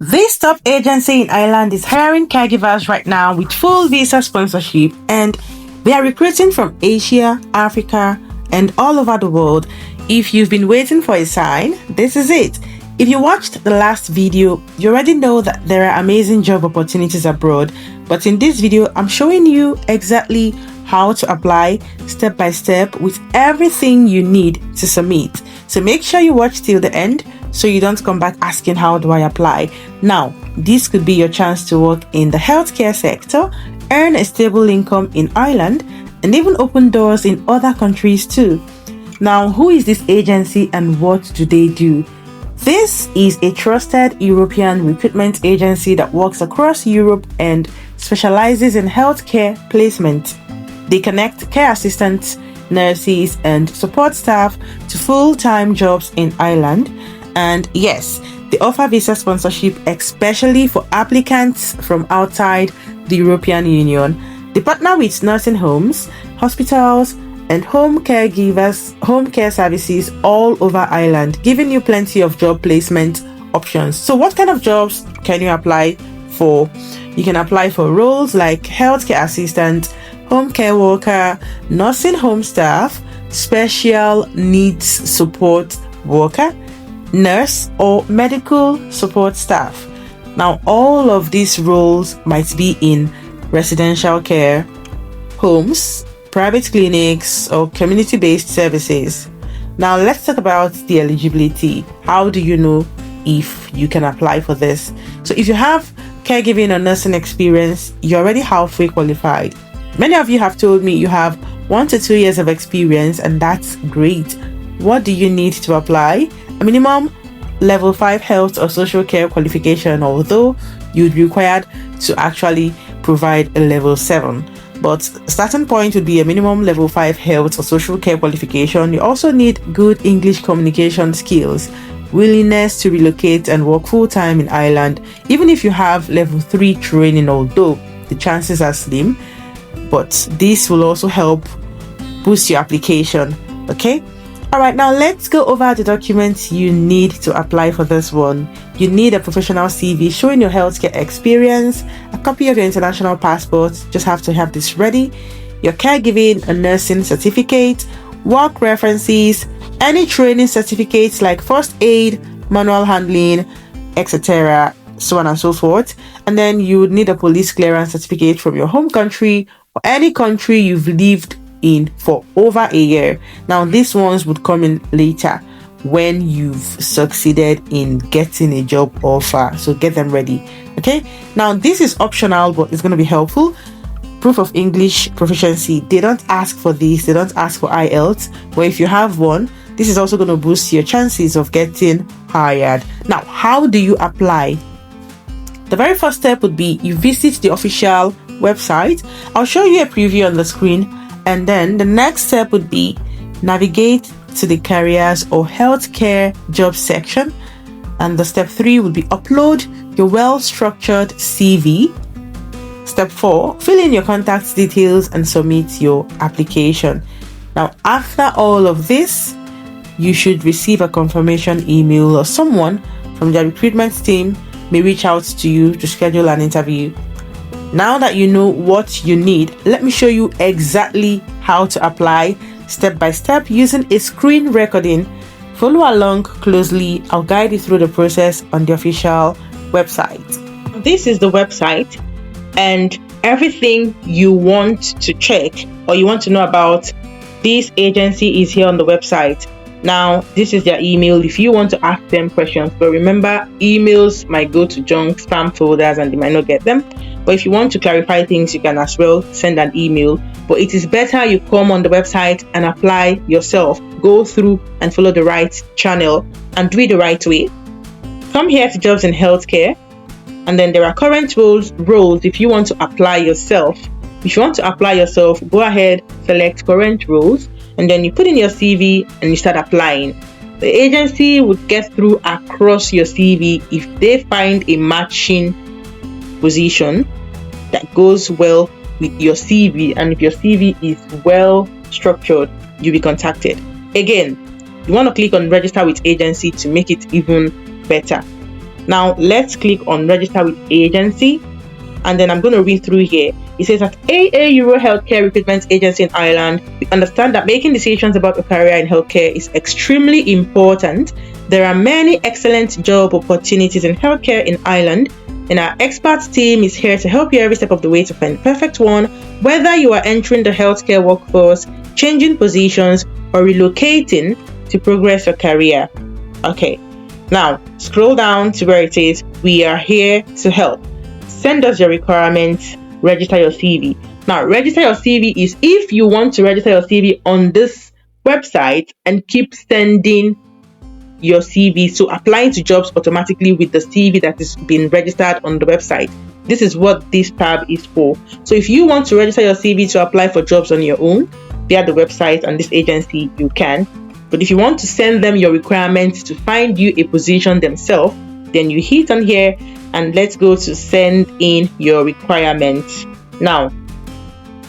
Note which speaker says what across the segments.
Speaker 1: This top agency in Ireland is hiring caregivers right now with full visa sponsorship, and they are recruiting from Asia, Africa, and all over the world. If you've been waiting for a sign, this is it. If you watched the last video, you already know that there are amazing job opportunities abroad, but in this video, I'm showing you exactly how to apply step by step with everything you need to submit. So make sure you watch till the end so you don't come back asking how do I apply. Now, this could be your chance to work in the healthcare sector, earn a stable income in Ireland, and even open doors in other countries too. Now, who is this agency and what do they do? This is a trusted European recruitment agency that works across Europe and specializes in healthcare placement. They connect care assistants, nurses, and support staff to full-time jobs in Ireland. And yes, they offer visa sponsorship especially for applicants from outside the European Union. They partner with nursing homes, hospitals, and home care services all over Ireland, giving you plenty of job placement options. So what kind of jobs can you apply for? You can apply for roles like healthcare assistant, home care worker, nursing home staff, special needs support worker, nurse, or medical support staff. Now, all of these roles might be in residential care, homes, private clinics, or community-based services. Now, let's talk about the eligibility. How do you know if you can apply for this? So if you have caregiving or nursing experience, you're already halfway qualified. Many of you have told me you have 1 to 2 years of experience, and that's great. What do you need to apply? A minimum level 5 health or social care qualification, although you'd be required to actually provide a level 7. But starting point would be a minimum level 5 health or social care qualification. You also need good English communication skills, willingness to relocate and work full-time in Ireland, even if you have level 3 training, although the chances are slim. But this will also help boost your application. Okay? Alright, now let's go over the documents you need to apply for this one. You need a professional CV showing your healthcare experience, a copy of your international passport, just have to have this ready, your caregiving and nursing certificate, work references, any training certificates like first aid, manual handling, etc., so on and so forth. And then you would need a police clearance certificate from your home country or any country you've lived in for over a year. Now, these ones would come in later when you've succeeded in getting a job offer, so get them ready. Okay, now this is optional, but it's going to be helpful. Proof of English proficiency, they don't ask for this, they don't ask for IELTS, but if you have one, this is also going to boost your chances of getting hired. Now, how do you apply? The very first step would be you visit the official website. I'll show you a preview on the screen. And then the next step would be navigate to the careers or healthcare job section. And the step 3 would be upload your well-structured CV. Step 4, fill in your contact details and submit your application. Now, after all of this, you should receive a confirmation email, or someone from the recruitment team may reach out to you to schedule an interview. Now that you know what you need, let me show you exactly how to apply step by step using a screen recording. Follow along closely. I'll guide you through the process on the official website. This is the website, and everything you want to check or you want to know about this agency is here on the website. Now, this is their email if you want to ask them questions, but remember, emails might go to junk, spam folders, and they might not get them. But if you want to clarify things, you can as well send an email. But it is better you come on the website and apply yourself. Go through and follow the right channel and do it the right way. Come here to jobs in healthcare, and then there are current roles if you want to apply yourself. If you want to apply yourself, go ahead, select current roles, and then you put in your CV and you start applying. The agency would get through across your CV if they find a matching position that goes well with your CV, and if your CV is well structured, you'll be contacted. Again, you want to click on register with agency to make it even better. Now let's click on register with agency, and then I'm going to read through here. It says that AA Euro Healthcare Recruitment Agency in Ireland, we understand that making decisions about a career in healthcare is extremely important. There are many excellent job opportunities in healthcare in Ireland, and our experts team is here to help you every step of the way to find the perfect one, whether you are entering the healthcare workforce, changing positions, or relocating to progress your career. Okay, now scroll down to where it says we are here to help. Send us your requirements, register your CV. Now, register your CV is if you want to register your CV on this website and keep sending your CV, so applying to jobs automatically with the CV that is being registered on the website. This is what this tab is for. So if you want to register your CV to apply for jobs on your own via the website and this agency, you can. But if you want to send them your requirements to find you a position themselves, then you hit on here and let's go to send in your requirements. Now,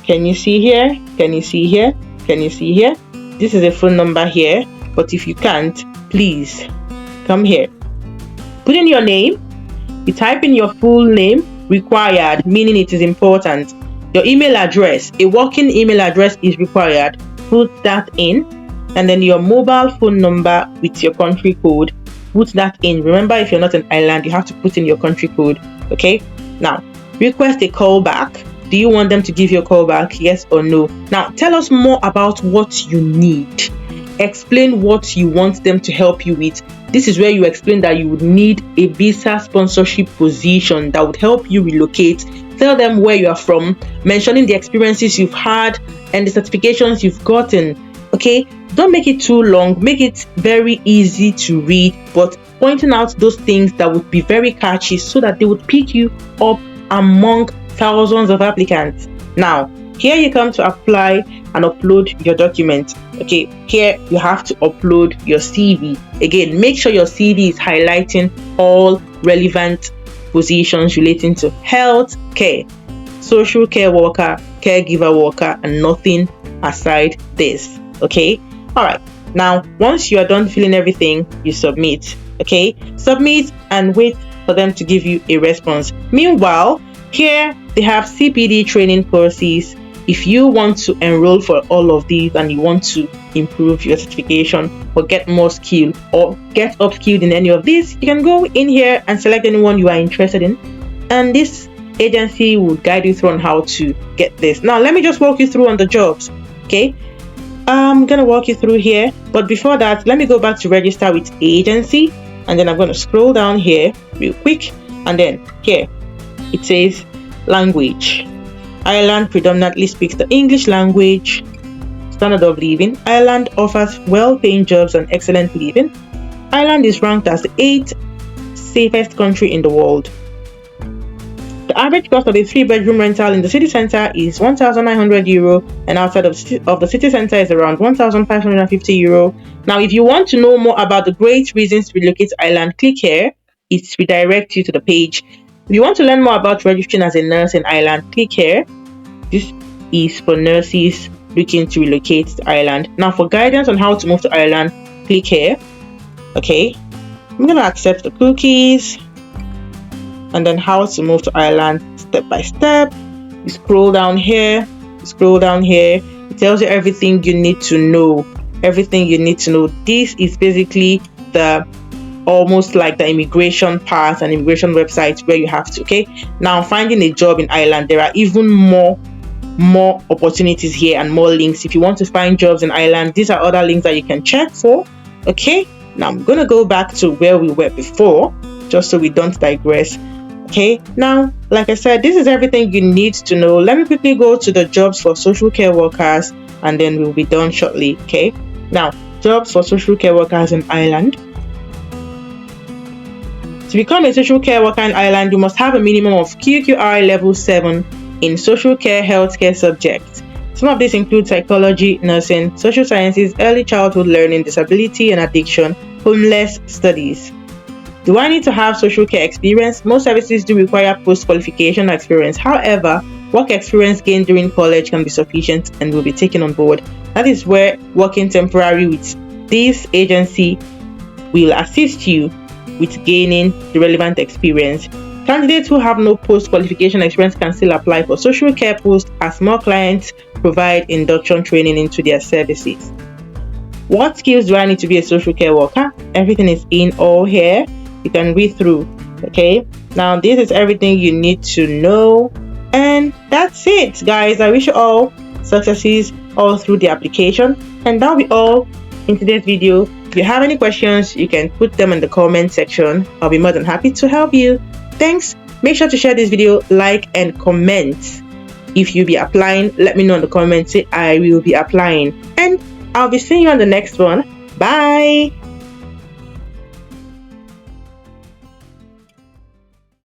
Speaker 1: can you see here? Can you see here? Can you see here? This is a phone number here, but if you can't, please come here. Put in your name. You type in your full name, required, meaning it is important. Your email address, a working email address is required. Put that in. And then your mobile phone number with your country code. Put that in. Remember, if you're not in Ireland, you have to put in your country code. Okay, now request a call back. Do you want them to give you a call back? Yes or no? Now tell us more about what you need. Explain what you want them to help you with. This is where you explain that you would need a visa sponsorship position that would help you relocate. Tell them where you are from, mentioning the experiences you've had and the certifications you've gotten. Okay, don't make it too long, make it very easy to read, but pointing out those things that would be very catchy so that they would pick you up among thousands of applicants. Now, here you come to apply and upload your document. Okay, here you have to upload your CV. Again, make sure your CV is highlighting all relevant positions relating to health care, social care worker, caregiver worker, and nothing aside this. Okay, all right. Now, once you are done filling everything, you submit. Okay, submit and wait for them to give you a response. Meanwhile, here they have CPD training courses. If you want to enroll for all of these and you want to improve your certification or get more skill or get upskilled in any of these, you can go in here and select anyone you are interested in, and this agency will guide you through on how to get this. Now, let me just walk you through on the jobs. Okay, I'm gonna walk you through here, but before that, let me go back to register with agency, and then I'm going to scroll down here real quick, and then here it says language. Ireland predominantly speaks the English language. Standard of living. Ireland offers well-paying jobs and excellent living. Ireland is ranked as the 8th safest country in the world. The average cost of a 3-bedroom rental in the city centre is €1,900, and outside of the city centre is around €1,550. Now, if you want to know more about the great reasons to relocate to Ireland, click here. It redirects you to the page. If you want to learn more about registering as a nurse in Ireland, click here. This is for nurses looking to relocate to Ireland. Now, for guidance on how to move to Ireland, click here. Okay, I'm going to accept the cookies, and then how to move to Ireland step by step. You scroll down here, it tells you everything you need to know. This is basically the almost like the immigration part and immigration website where you have to. Okay, now finding a job in Ireland, there are even more opportunities here and more links. If you want to find jobs in Ireland, these are other links that you can check for. Okay, now I'm gonna go back to where we were before, just so we don't digress. Okay, now like I said, this is everything you need to know. Let me quickly go to the jobs for social care workers, and then we'll be done shortly. Okay, now jobs for social care workers in Ireland. To become a social care worker in Ireland, you must have a minimum of QQR level 7 in social care healthcare subjects. Some of these include psychology, nursing, social sciences, early childhood learning, disability and addiction, homeless studies. Do I need to have social care experience? Most services do require post-qualification experience. However, work experience gained during college can be sufficient and will be taken on board. That is where working temporary with this agency will assist you with gaining the relevant experience. Candidates who have no post-qualification experience can still apply for social care posts as more clients provide induction training into their services. What skills do I need to be a social care worker? Everything is in all here. You can read through. Okay, now this is everything you need to know, and that's it, guys. I wish you all successes all through the application, and that'll be all in today's video. If you have any questions, you can put them in the comment section. I'll be more than happy to help you. Thanks. Make sure to share this video, like, and comment. If you'll be applying, let me know in the comments. Say I will be applying, and I'll be seeing you on the next one. Bye.